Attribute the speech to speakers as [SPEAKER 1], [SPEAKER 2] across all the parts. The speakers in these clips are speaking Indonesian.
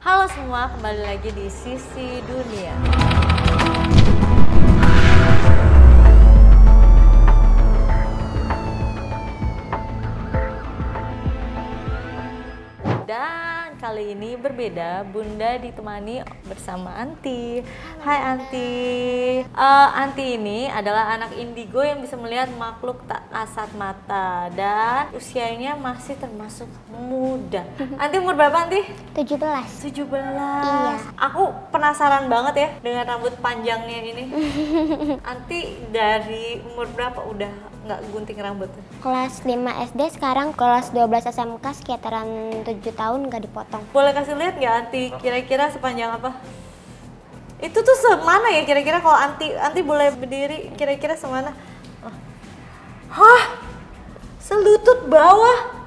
[SPEAKER 1] Halo semua, kembali lagi di Sisi Dunia. Dan kali ini berbeda, Bunda ditemani bersama Anti. Hai Anti. Anti ini adalah anak indigo yang bisa melihat makhluk tak kasat mata dan usianya masih termasuk muda. Anti umur berapa Anti?
[SPEAKER 2] 17.
[SPEAKER 1] 17.
[SPEAKER 2] Iya.
[SPEAKER 1] Aku penasaran banget ya dengan rambut panjangnya ini. Anti dari umur berapa udah nggak gunting rambut?
[SPEAKER 2] Kelas 5 SD, sekarang kelas 12 SMK, sekitaran 7 tahun nggak dipotong.
[SPEAKER 1] Boleh kasih lihat nggak Anti kira-kira sepanjang apa? Itu tuh semana ya kira-kira kalau Anti boleh berdiri kira-kira semana? Hah? Selutut bawah?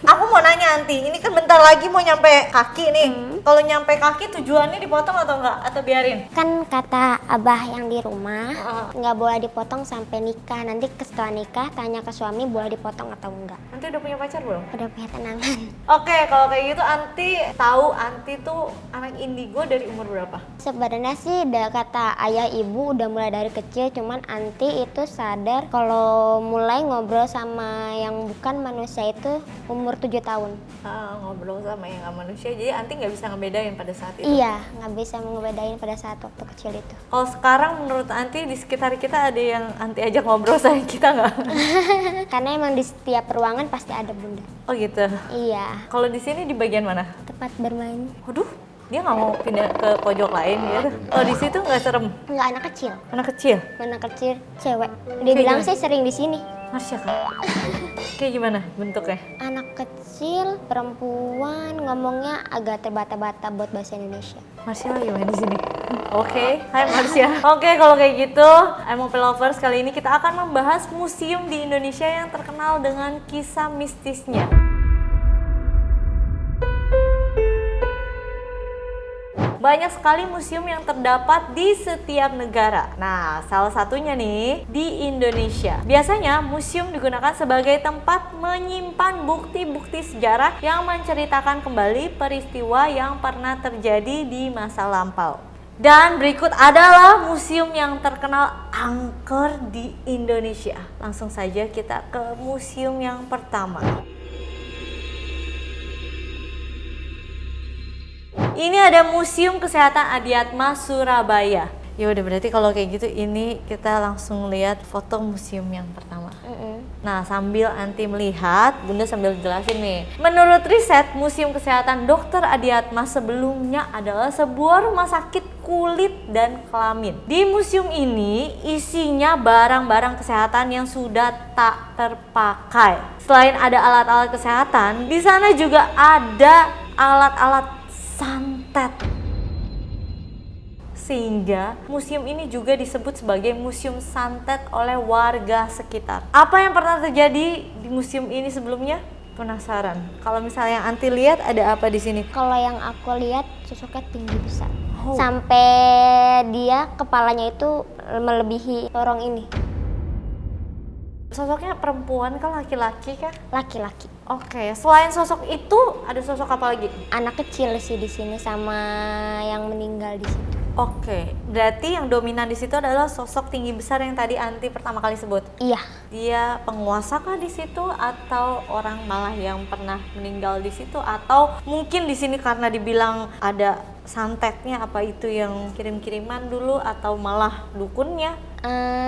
[SPEAKER 1] Aku mau nanya Anti, ini kan bentar lagi mau nyampe kaki nih. Kalau nyampe kaki tujuannya dipotong atau enggak? Atau biarin?
[SPEAKER 2] Kan kata abah yang di rumah, nggak boleh dipotong sampai nikah. Nanti setelah nikah tanya ke suami boleh dipotong atau enggak.
[SPEAKER 1] Anti udah punya pacar belum?
[SPEAKER 2] Udah punya tunangan.
[SPEAKER 1] Oke, kalau kayak gitu Anti tahu Anti tuh anak indigo dari umur berapa?
[SPEAKER 2] Sebenarnya sih kata ayah ibu udah mulai dari kecil, cuman Anti itu sadar kalau mulai ngobrol sama yang bukan manusia itu umur 7 tahun.
[SPEAKER 1] Ngobrol sama yang nggak manusia, jadi Anti nggak bisa ngebedain pada saat itu?
[SPEAKER 2] Iya, nggak bisa ngebedain pada saat waktu kecil itu.
[SPEAKER 1] Kalau sekarang menurut Anti di sekitar kita ada yang Anti ajak ngobrol sama kita nggak?
[SPEAKER 2] Karena emang di setiap ruangan pasti ada bunda.
[SPEAKER 1] Oh gitu?
[SPEAKER 2] Iya,
[SPEAKER 1] Kalau di sini di bagian mana?
[SPEAKER 2] tempat bermain.
[SPEAKER 1] Waduh, dia nggak mau pindah ke pojok lain gitu? Oh di situ nggak serem?
[SPEAKER 2] Nggak anak kecil,
[SPEAKER 1] Anak kecil?
[SPEAKER 2] anak kecil cewek. Dia bilang
[SPEAKER 1] gimana?
[SPEAKER 2] sih sering di sini.
[SPEAKER 1] Masya kan? Kayak gimana bentuknya?
[SPEAKER 2] Anak kecil, perempuan, ngomongnya agak terbata-bata buat bahasa Indonesia.
[SPEAKER 1] Marsha lagi main di sini. Oke, hai Marsha. Oke, kalau kayak gitu, MOP Lovers kali ini kita akan membahas museum di Indonesia yang terkenal dengan kisah mistisnya. Banyak sekali museum yang terdapat di setiap negara. Nah, salah satunya nih di Indonesia. Biasanya museum digunakan sebagai tempat menyimpan bukti-bukti sejarah yang menceritakan kembali peristiwa yang pernah terjadi di masa lampau. Dan berikut adalah museum yang terkenal angker di Indonesia. Langsung saja kita ke museum yang pertama. Ini ada Museum Kesehatan Adiatma Surabaya. Ya udah berarti kalau kayak gitu ini kita langsung lihat foto museum yang pertama. Nah, sambil Anti melihat, Bunda sambil jelasin nih. Menurut riset, Museum Kesehatan Dr. Adiatma sebelumnya adalah sebuah rumah sakit kulit dan kelamin. Di museum ini isinya barang-barang kesehatan yang sudah tak terpakai. Selain ada alat-alat kesehatan, di sana juga ada alat-alat santet. Sehingga museum ini juga disebut sebagai museum santet oleh warga sekitar. Apa yang pernah terjadi di museum ini sebelumnya? Penasaran? Kalau misalnya yang Anti lihat ada apa di sini?
[SPEAKER 2] Kalau yang aku lihat sosoknya tinggi besar.
[SPEAKER 1] Oh.
[SPEAKER 2] Sampai dia kepalanya itu melebihi lorong ini.
[SPEAKER 1] Sosoknya perempuan kah laki-laki kah?
[SPEAKER 2] Laki-laki.
[SPEAKER 1] Oke, selain sosok itu ada sosok apa lagi?
[SPEAKER 2] Anak kecil sih di sini sama yang meninggal di situ.
[SPEAKER 1] Oke, berarti yang dominan di situ adalah sosok tinggi besar yang tadi Anti pertama kali sebut.
[SPEAKER 2] Iya,
[SPEAKER 1] Dia penguasa kah di situ atau orang malah yang pernah meninggal di situ atau mungkin di sini karena dibilang ada santetnya, apa itu yang kirim-kiriman dulu atau malah dukunnya?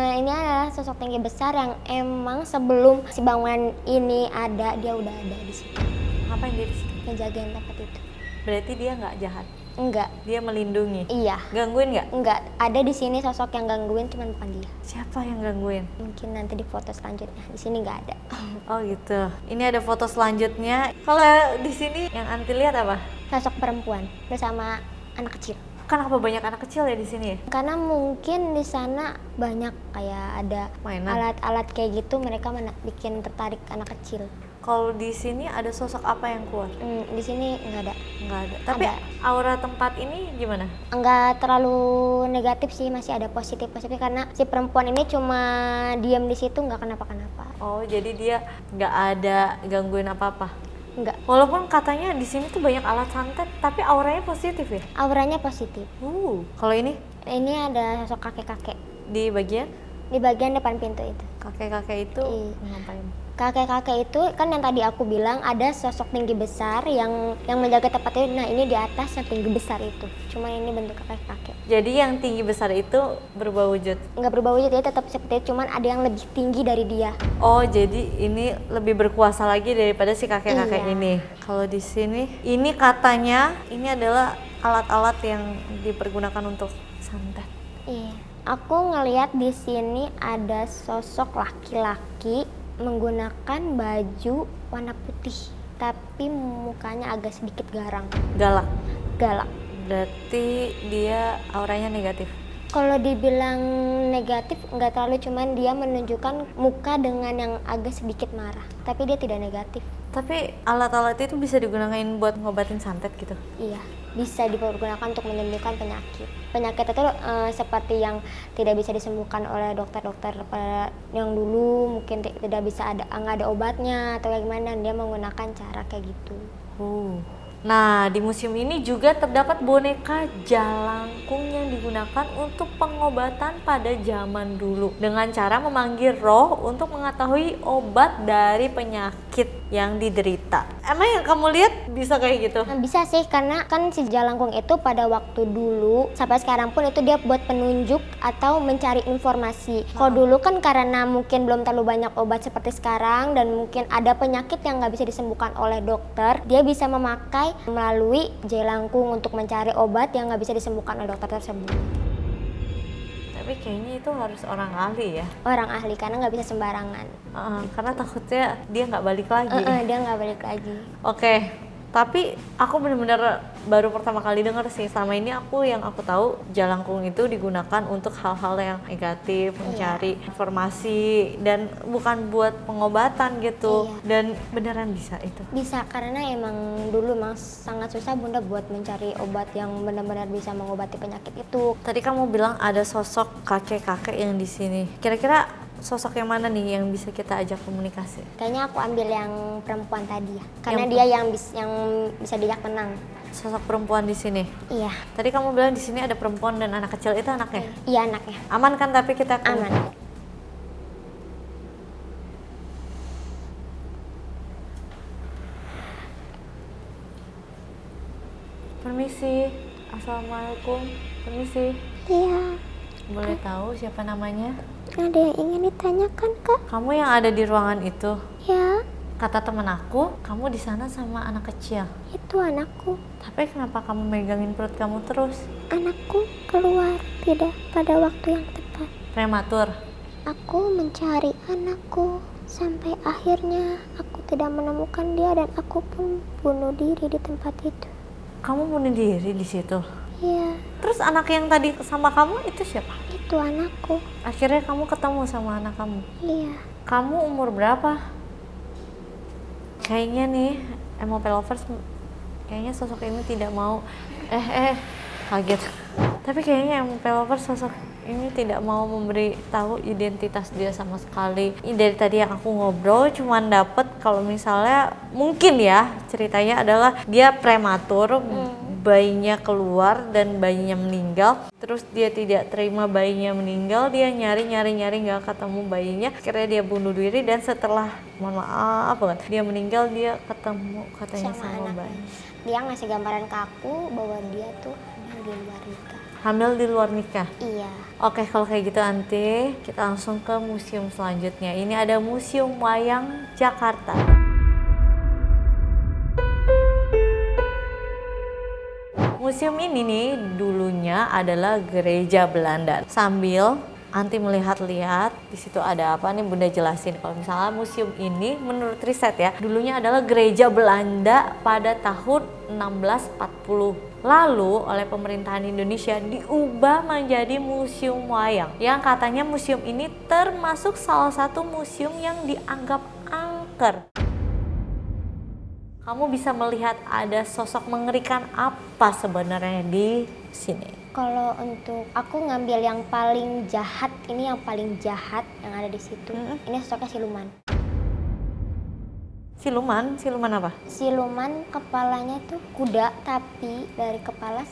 [SPEAKER 2] ini adalah sosok tinggi besar yang emang sebelum si bangunan ini ada, dia udah ada di situ.
[SPEAKER 1] Ngapain dia di situ?
[SPEAKER 2] Ngejagain tempat itu.
[SPEAKER 1] Berarti dia nggak jahat,
[SPEAKER 2] Enggak,
[SPEAKER 1] dia melindungi.
[SPEAKER 2] iya.
[SPEAKER 1] Gangguin nggak?
[SPEAKER 2] Enggak, ada di sini sosok yang gangguin, cuman bukan dia.
[SPEAKER 1] Siapa yang gangguin?
[SPEAKER 2] Mungkin nanti di foto selanjutnya. Di sini nggak ada.
[SPEAKER 1] Oh gitu. Ini ada foto selanjutnya. Kalau di sini yang Anti lihat apa?
[SPEAKER 2] Sosok perempuan bersama anak kecil.
[SPEAKER 1] Kenapa banyak anak kecil ya di sini?
[SPEAKER 2] Karena mungkin di sana banyak kayak ada
[SPEAKER 1] Mainan.
[SPEAKER 2] alat-alat kayak gitu, mereka bikin tertarik anak kecil.
[SPEAKER 1] Kalau di sini ada sosok apa yang kuat?
[SPEAKER 2] Di sini nggak ada.
[SPEAKER 1] Nggak ada. Tapi
[SPEAKER 2] Ada.
[SPEAKER 1] aura tempat ini gimana?
[SPEAKER 2] Nggak terlalu negatif sih, masih ada positif-positif karena si perempuan ini cuma diam di situ nggak kenapa-kenapa.
[SPEAKER 1] Oh, jadi dia nggak ada gangguin apa-apa?
[SPEAKER 2] Enggak.
[SPEAKER 1] Walaupun katanya di sini tuh banyak alat santet, tapi auranya positif ya?
[SPEAKER 2] Auranya positif.
[SPEAKER 1] Kalau ini
[SPEAKER 2] Ini ada sosok kakek-kakek
[SPEAKER 1] di bagian
[SPEAKER 2] di bagian depan pintu itu.
[SPEAKER 1] kakek-kakek itu
[SPEAKER 2] Iya.
[SPEAKER 1] ngapain?
[SPEAKER 2] Kakek-kakek itu kan yang tadi aku bilang ada sosok tinggi besar yang menjaga tempat itu. Nah, ini di atas yang tinggi besar itu. Cuma ini bentuk kakek-kakek.
[SPEAKER 1] Jadi yang tinggi besar itu berubah wujud?
[SPEAKER 2] Nggak berubah wujud, dia tetap seperti itu, cuman ada yang lebih tinggi dari dia.
[SPEAKER 1] Oh, jadi ini lebih berkuasa lagi daripada si kakek-kakek
[SPEAKER 2] Iya.
[SPEAKER 1] ini. Kalau di sini, ini katanya ini adalah alat-alat yang dipergunakan untuk santet.
[SPEAKER 2] Iya. Aku ngelihat di sini ada sosok laki-laki menggunakan baju warna putih, tapi mukanya agak sedikit garang,
[SPEAKER 1] Galak.
[SPEAKER 2] galak.
[SPEAKER 1] Berarti dia auranya negatif.
[SPEAKER 2] Kalau dibilang negatif nggak terlalu, cuman dia menunjukkan muka dengan yang agak sedikit marah, tapi dia tidak negatif.
[SPEAKER 1] Tapi alat-alat itu bisa digunakan buat ngobatin santet gitu?
[SPEAKER 2] Iya, bisa dipergunakan untuk menyembuhkan penyakit. Penyakit itu seperti yang tidak bisa disembuhkan oleh dokter-dokter pada yang dulu, mungkin tidak bisa nggak ada obatnya atau kayak gimana, dia menggunakan cara kayak gitu.
[SPEAKER 1] Nah, di museum ini juga terdapat boneka jalangkung yang digunakan untuk pengobatan pada zaman dulu dengan cara memanggil roh untuk mengetahui obat dari penyakit yang diderita. Emang yang kamu lihat bisa kayak gitu?
[SPEAKER 2] Nah, bisa sih, karena kan si jalangkung itu pada waktu dulu sampai sekarang pun itu dia buat penunjuk atau mencari informasi. Kalau dulu kan karena mungkin belum terlalu banyak obat seperti sekarang dan mungkin ada penyakit yang nggak bisa disembuhkan oleh dokter, dia bisa memakai melalui jalangkung untuk mencari obat yang nggak bisa disembuhkan oleh dokter tersebut.
[SPEAKER 1] Tapi kayaknya itu harus orang ahli ya?
[SPEAKER 2] Orang ahli, karena nggak bisa sembarangan.
[SPEAKER 1] Karena takutnya dia nggak balik lagi.
[SPEAKER 2] Dia nggak balik lagi.
[SPEAKER 1] Oke, tapi aku benar-benar baru pertama kali dengar sih. Selama ini yang aku tahu jalangkung itu digunakan untuk hal-hal yang negatif, mencari informasi dan bukan buat pengobatan gitu. Dan beneran bisa itu?
[SPEAKER 2] Bisa, karena emang dulu sangat susah Bunda buat mencari obat yang benar-benar bisa mengobati penyakit itu.
[SPEAKER 1] Tadi kamu bilang ada sosok kakek-kakek yang di sini. Kira-kira sosok yang mana nih yang bisa kita ajak komunikasi?
[SPEAKER 2] Kayaknya aku ambil yang perempuan tadi ya, karena dia yang bisa diajak tenang.
[SPEAKER 1] Sosok perempuan di sini.
[SPEAKER 2] Iya.
[SPEAKER 1] Tadi kamu bilang di sini ada perempuan dan anak kecil, itu anaknya?
[SPEAKER 2] Iya, anaknya.
[SPEAKER 1] Aman kan tapi kita
[SPEAKER 2] Aman.
[SPEAKER 1] Permisi. Assalamualaikum. Permisi.
[SPEAKER 2] Iya.
[SPEAKER 1] Boleh tahu siapa namanya?
[SPEAKER 2] Ada yang ingin ditanyakan, Kak?
[SPEAKER 1] Kamu yang ada di ruangan itu?
[SPEAKER 2] Ya.
[SPEAKER 1] Kata temen aku, kamu di sana sama anak kecil.
[SPEAKER 2] Itu anakku.
[SPEAKER 1] Tapi kenapa kamu megangin perut kamu terus?
[SPEAKER 2] Anakku keluar tidak pada waktu yang tepat.
[SPEAKER 1] Prematur.
[SPEAKER 2] Aku mencari anakku sampai akhirnya aku tidak menemukan dia dan aku pun bunuh diri di tempat itu.
[SPEAKER 1] Kamu bunuh diri di situ?
[SPEAKER 2] Iya.
[SPEAKER 1] Terus anak yang tadi sama kamu itu siapa?
[SPEAKER 2] Itu anakku.
[SPEAKER 1] Akhirnya kamu ketemu sama anak kamu?
[SPEAKER 2] Iya.
[SPEAKER 1] Kamu umur berapa? Kayaknya nih, MOP Lovers, kayaknya sosok ini tidak mau, kaget. Tapi kayaknya MOP Lovers sosok ini tidak mau memberi tahu identitas dia sama sekali. Ini dari tadi yang aku ngobrol cuman dapet kalau misalnya mungkin ya ceritanya adalah dia prematur, bayinya keluar dan bayinya meninggal. Terus dia tidak terima bayinya meninggal, dia nyari nggak ketemu bayinya. Akhirnya dia bunuh diri dan setelah mohon maaf banget dia meninggal, dia ketemu katanya sama bayi.
[SPEAKER 2] Dia ngasih gambaran ke aku bahwa dia tuh di luar nikah.
[SPEAKER 1] Hamil di luar nikah?
[SPEAKER 2] Iya.
[SPEAKER 1] Oke, kalau kayak gitu Anti, kita langsung ke museum selanjutnya. Ini ada Museum Wayang Jakarta. Museum ini nih dulunya adalah gereja Belanda. Sambil Anti melihat-lihat, di situ ada apa nih Bunda jelasin. Kalau misalnya museum ini menurut riset ya, dulunya adalah gereja Belanda pada tahun 1640. Lalu oleh pemerintahan Indonesia diubah menjadi museum wayang. Yang katanya museum ini termasuk salah satu museum yang dianggap angker. Kamu bisa melihat ada sosok mengerikan apa sebenarnya di sini?
[SPEAKER 2] Kalau untuk aku ngambil yang paling jahat, ini yang paling jahat yang ada di situ. Ini sosoknya siluman.
[SPEAKER 1] Siluman apa?
[SPEAKER 2] Siluman kepalanya tuh kuda, tapi dari kepala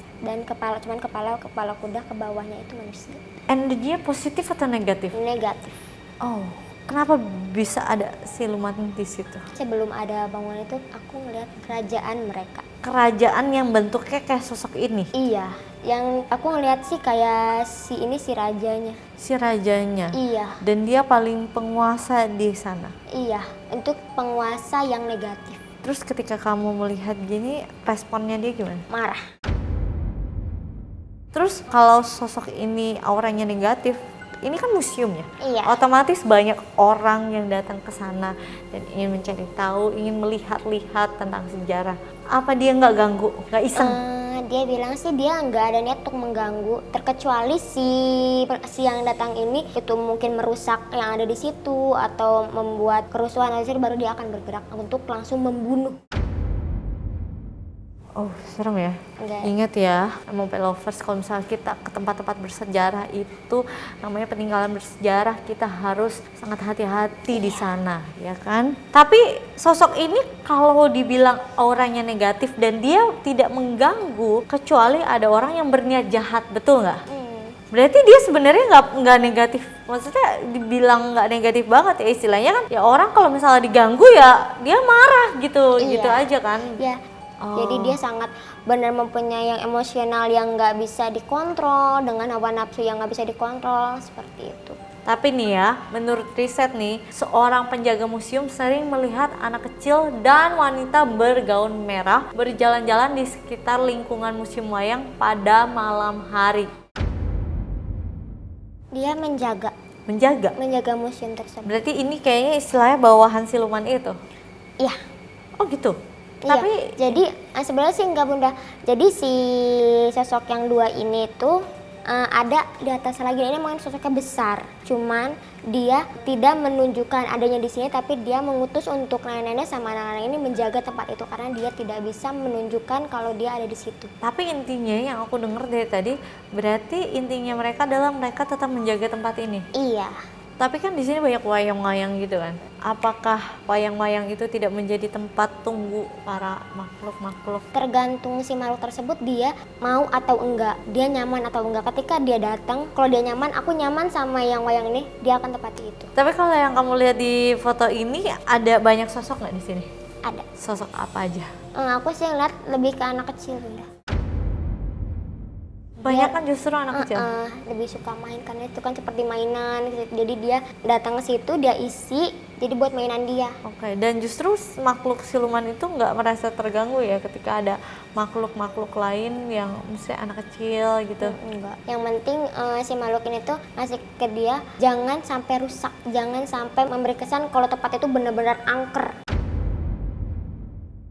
[SPEAKER 2] cuman kepala kuda ke bawahnya itu manusia.
[SPEAKER 1] Energinya positif atau negatif?
[SPEAKER 2] Negatif.
[SPEAKER 1] Oh, kenapa bisa ada siluman di situ?
[SPEAKER 2] Sebelum ada bangunan itu aku ngeliat kerajaan mereka.
[SPEAKER 1] Kerajaan yang bentuknya kayak sosok ini?
[SPEAKER 2] Iya, yang aku ngeliat sih kayak si rajanya.
[SPEAKER 1] Si rajanya?
[SPEAKER 2] Iya.
[SPEAKER 1] Dan dia paling penguasa di sana?
[SPEAKER 2] Iya, untuk penguasa yang negatif.
[SPEAKER 1] Terus ketika kamu melihat gini, responnya dia gimana?
[SPEAKER 2] Marah.
[SPEAKER 1] Terus kalau sosok ini auranya negatif, ini kan museum ya?
[SPEAKER 2] Iya.
[SPEAKER 1] Otomatis banyak orang yang datang ke sana dan ingin mencari tahu, ingin melihat-lihat tentang sejarah. Apa dia nggak ganggu, nggak iseng?
[SPEAKER 2] Dia bilang sih dia nggak ada niat untuk mengganggu, terkecuali si yang datang ini itu mungkin merusak yang ada di situ atau membuat kerusuhan, baru dia akan bergerak untuk langsung membunuh.
[SPEAKER 1] Oh, serem ya.
[SPEAKER 2] Enggak.
[SPEAKER 1] Ingat ya, MOP lovers, kalau misalnya kita ke tempat-tempat bersejarah itu namanya peninggalan bersejarah, kita harus sangat hati-hati di sana, ya kan? Tapi sosok ini kalau dibilang auranya negatif dan dia tidak mengganggu kecuali ada orang yang berniat jahat, betul nggak? Berarti dia sebenarnya nggak negatif. Maksudnya dibilang nggak negatif banget ya, istilahnya kan ya orang kalau misalnya diganggu ya dia marah gitu, gitu aja kan?
[SPEAKER 2] Iya. Jadi dia sangat benar mempunyai yang emosional yang nggak bisa dikontrol, dengan hawa nafsu yang nggak bisa dikontrol, seperti itu.
[SPEAKER 1] Tapi nih ya, menurut riset nih, seorang penjaga museum sering melihat anak kecil dan wanita bergaun merah berjalan-jalan di sekitar lingkungan museum wayang pada malam hari.
[SPEAKER 2] Dia menjaga museum tersebut.
[SPEAKER 1] Berarti ini kayaknya istilahnya bawahan siluman itu?
[SPEAKER 2] Iya.
[SPEAKER 1] Oh gitu?
[SPEAKER 2] Iya,
[SPEAKER 1] Tapi
[SPEAKER 2] jadi sebenarnya sih enggak Bunda. Jadi si sosok yang dua ini tuh ada di atas lagi. Ini mungkin sosoknya besar. Cuman dia tidak menunjukkan adanya di sini, tapi dia mengutus untuk nenek-nenek sama anak-anak ini menjaga tempat itu karena dia tidak bisa menunjukkan kalau dia ada di situ.
[SPEAKER 1] Tapi intinya yang aku dengar dari tadi, berarti intinya mereka adalah mereka tetap menjaga tempat ini.
[SPEAKER 2] Iya.
[SPEAKER 1] Tapi kan di sini banyak wayang-wayang gitu kan. Apakah wayang-wayang itu tidak menjadi tempat tunggu para makhluk-makhluk?
[SPEAKER 2] Tergantung si makhluk tersebut dia mau atau enggak, dia nyaman atau enggak. Ketika dia datang, kalau dia nyaman, aku nyaman sama yang wayang ini, dia akan tepati itu.
[SPEAKER 1] Tapi kalau yang kamu lihat di foto ini ada banyak sosok nggak di sini?
[SPEAKER 2] Ada.
[SPEAKER 1] Sosok apa aja?
[SPEAKER 2] Aku sih ngeliat lebih ke anak kecil Bunda.
[SPEAKER 1] Banyak kan justru anak kecil?
[SPEAKER 2] Lebih suka main karena itu kan seperti mainan gitu. Jadi dia datang ke situ, dia isi jadi buat mainan dia.
[SPEAKER 1] Oke, dan justru makhluk siluman itu nggak merasa terganggu ya ketika ada makhluk-makhluk lain yang misalnya anak kecil gitu?
[SPEAKER 2] Enggak. Yang penting si makhluk ini tuh ngasih ke dia jangan sampai rusak, jangan sampai memberi kesan kalau tempat itu benar-benar angker.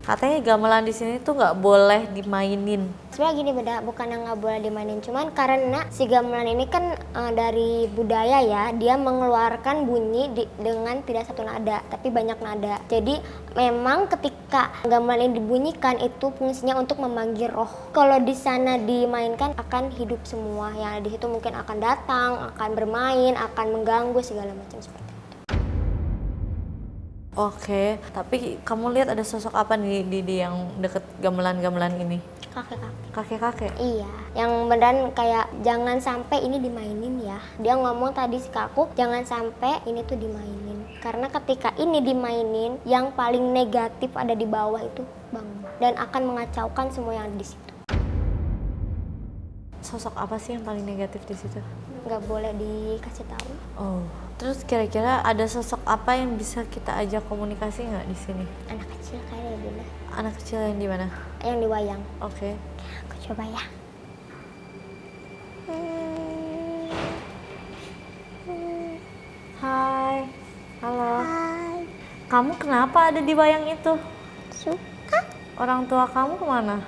[SPEAKER 1] Katanya gamelan di sini tuh nggak boleh dimainin.
[SPEAKER 2] Sebenarnya gini Beda, bukan yang nggak boleh dimainin, cuman karena si gamelan ini kan dari budaya ya, dia mengeluarkan bunyi dengan tidak satu nada, tapi banyak nada. Jadi memang ketika gamelan ini dibunyikan itu fungsinya untuk memanggil roh. Kalau di sana dimainkan akan hidup semua yang ada di situ, mungkin akan datang, akan bermain, akan mengganggu segala macam seperti itu.
[SPEAKER 1] Oke, tapi kamu lihat ada sosok apa nih di yang deket gamelan-gamelan ini?
[SPEAKER 2] Kakek-kakek.
[SPEAKER 1] Kakek-kakek?
[SPEAKER 2] Iya, yang beneran kayak jangan sampai ini dimainin ya. Dia ngomong tadi ke aku, jangan sampai ini tuh dimainin. Karena ketika ini dimainin, yang paling negatif ada di bawah itu bangun dan akan mengacaukan semua yang ada di situ.
[SPEAKER 1] Sosok apa sih yang paling negatif di situ?
[SPEAKER 2] Nggak boleh dikasih tahu.
[SPEAKER 1] Oh, terus kira-kira ada sosok apa yang bisa kita ajak komunikasi nggak di sini?
[SPEAKER 2] Anak kecil kayaknya Bunda.
[SPEAKER 1] Anak kecil yang di mana?
[SPEAKER 2] Yang di wayang.
[SPEAKER 1] Oke.
[SPEAKER 2] Aku coba ya.
[SPEAKER 1] Hai, halo.
[SPEAKER 2] Hai.
[SPEAKER 1] Kamu kenapa ada di wayang itu?
[SPEAKER 2] Suka?
[SPEAKER 1] Orang tua kamu kemana?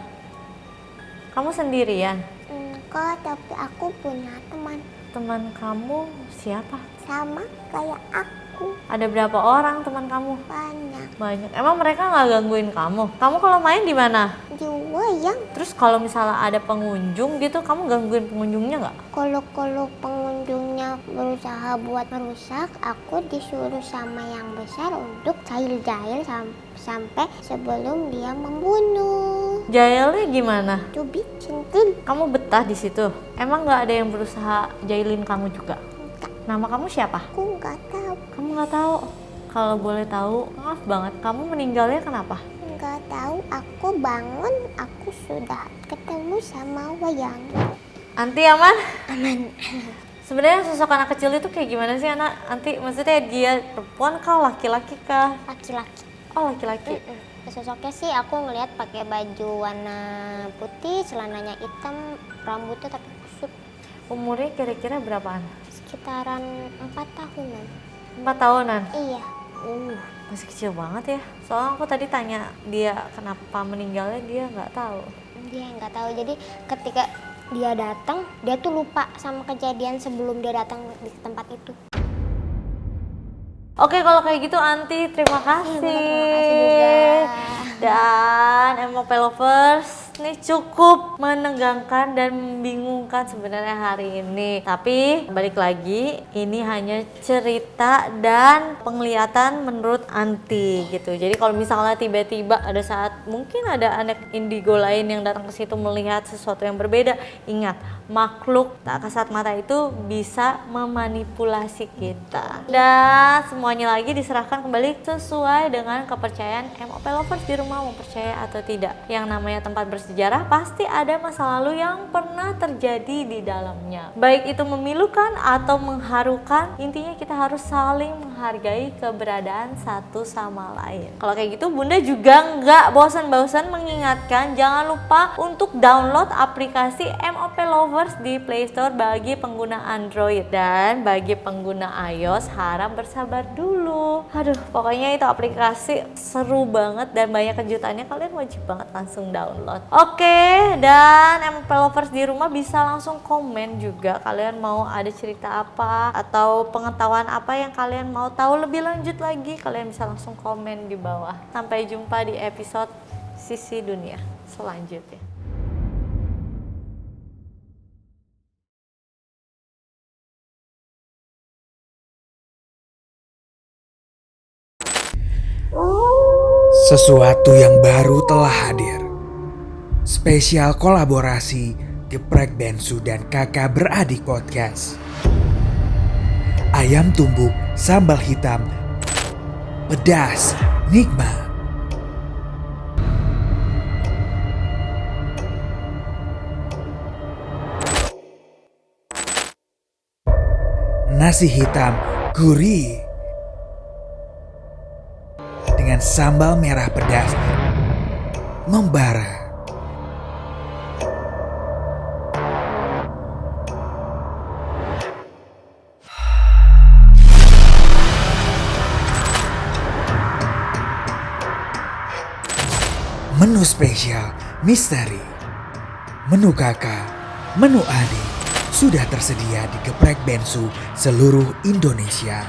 [SPEAKER 1] Kamu sendirian?
[SPEAKER 2] Enggak, tapi aku punya teman.
[SPEAKER 1] Teman kamu siapa?
[SPEAKER 2] Sama kayak aku. aku.
[SPEAKER 1] Ada berapa orang teman kamu?
[SPEAKER 2] Banyak.
[SPEAKER 1] Banyak. Emang mereka nggak gangguin kamu? Kamu kalau main di mana?
[SPEAKER 2] Di wayang.
[SPEAKER 1] Terus kalau misalnya ada pengunjung gitu, kamu gangguin pengunjungnya nggak?
[SPEAKER 2] Kalau pengunjungnya berusaha buat merusak, aku disuruh sama yang besar untuk jahil-jahil sampai sebelum dia membunuh.
[SPEAKER 1] Jahilnya gimana?
[SPEAKER 2] Cubit, centil.
[SPEAKER 1] Kamu betah di situ? Emang nggak ada yang berusaha jahilin kamu juga?
[SPEAKER 2] Enggak,
[SPEAKER 1] Nama kamu siapa?
[SPEAKER 2] aku nggak tahu.
[SPEAKER 1] Kamu nggak tahu? Kalau boleh tahu, maaf banget. Kamu meninggalnya kenapa?
[SPEAKER 2] Nggak tahu, aku bangun, aku sudah ketemu sama wayang.
[SPEAKER 1] Anti aman?
[SPEAKER 2] Aman.
[SPEAKER 1] Sebenarnya sosok anak kecil itu kayak gimana sih Anti? Maksudnya dia perempuan kah, laki-laki kah?
[SPEAKER 2] Laki-laki.
[SPEAKER 1] Oh laki-laki.
[SPEAKER 2] Sosoknya sih aku ngelihat pakai baju warna putih, celananya hitam, rambutnya tapi kusut.
[SPEAKER 1] Umurnya kira-kira berapaan?
[SPEAKER 2] Sekitaran 4 tahunan.
[SPEAKER 1] 4 tahunan?
[SPEAKER 2] Iya.
[SPEAKER 1] Masih kecil banget ya. Soalnya aku tadi tanya dia kenapa meninggalnya, dia nggak tahu.
[SPEAKER 2] Dia nggak tahu. Jadi ketika dia datang, dia tuh lupa sama kejadian sebelum dia datang di tempat itu.
[SPEAKER 1] Oke, kalau kayak gitu Anti, terima kasih.
[SPEAKER 2] Terima kasih juga.
[SPEAKER 1] Dan MOP Lovers, ini cukup menegangkan dan membingungkan sebenarnya hari ini. Tapi balik lagi, ini hanya cerita dan penglihatan menurut Anti gitu. Jadi kalau misalnya tiba-tiba ada saat mungkin ada anak indigo lain yang datang ke situ melihat sesuatu yang berbeda, ingat, makhluk tak kasat mata itu bisa memanipulasi kita. Dan semuanya lagi diserahkan kembali sesuai dengan kepercayaan MOP Lovers di rumah, mau percaya atau tidak. Yang namanya tempat bersejarah pasti ada masa lalu yang pernah terjadi di dalamnya. Baik itu memilukan atau mengharukan, intinya kita harus saling menghargai keberadaan satu sama lain. Kalau kayak gitu Bunda juga nggak bosan-bosan mengingatkan jangan lupa untuk download aplikasi MOP Lovers di Play Store bagi pengguna Android, dan bagi pengguna iOS harap bersabar dulu. Aduh, pokoknya itu aplikasi seru banget dan banyak kejutannya, kalian wajib banget langsung download. Oke, dan MOP Lovers di rumah bisa langsung komen juga kalian mau ada cerita apa atau pengetahuan apa yang kalian mau tahu lebih lanjut lagi, kalian bisa langsung komen di bawah. Sampai jumpa di episode Sisi Dunia selanjutnya.
[SPEAKER 3] Sesuatu yang baru telah hadir. Spesial kolaborasi Geprek Bensu dan Kakak Beradik Podcast. Ayam tumbuk sambal hitam, pedas, nikmat. Nasi hitam gurih dengan sambal merah pedas membara. Menu spesial misteri, menu kakak, menu adik sudah tersedia di Geprek Bensu seluruh Indonesia.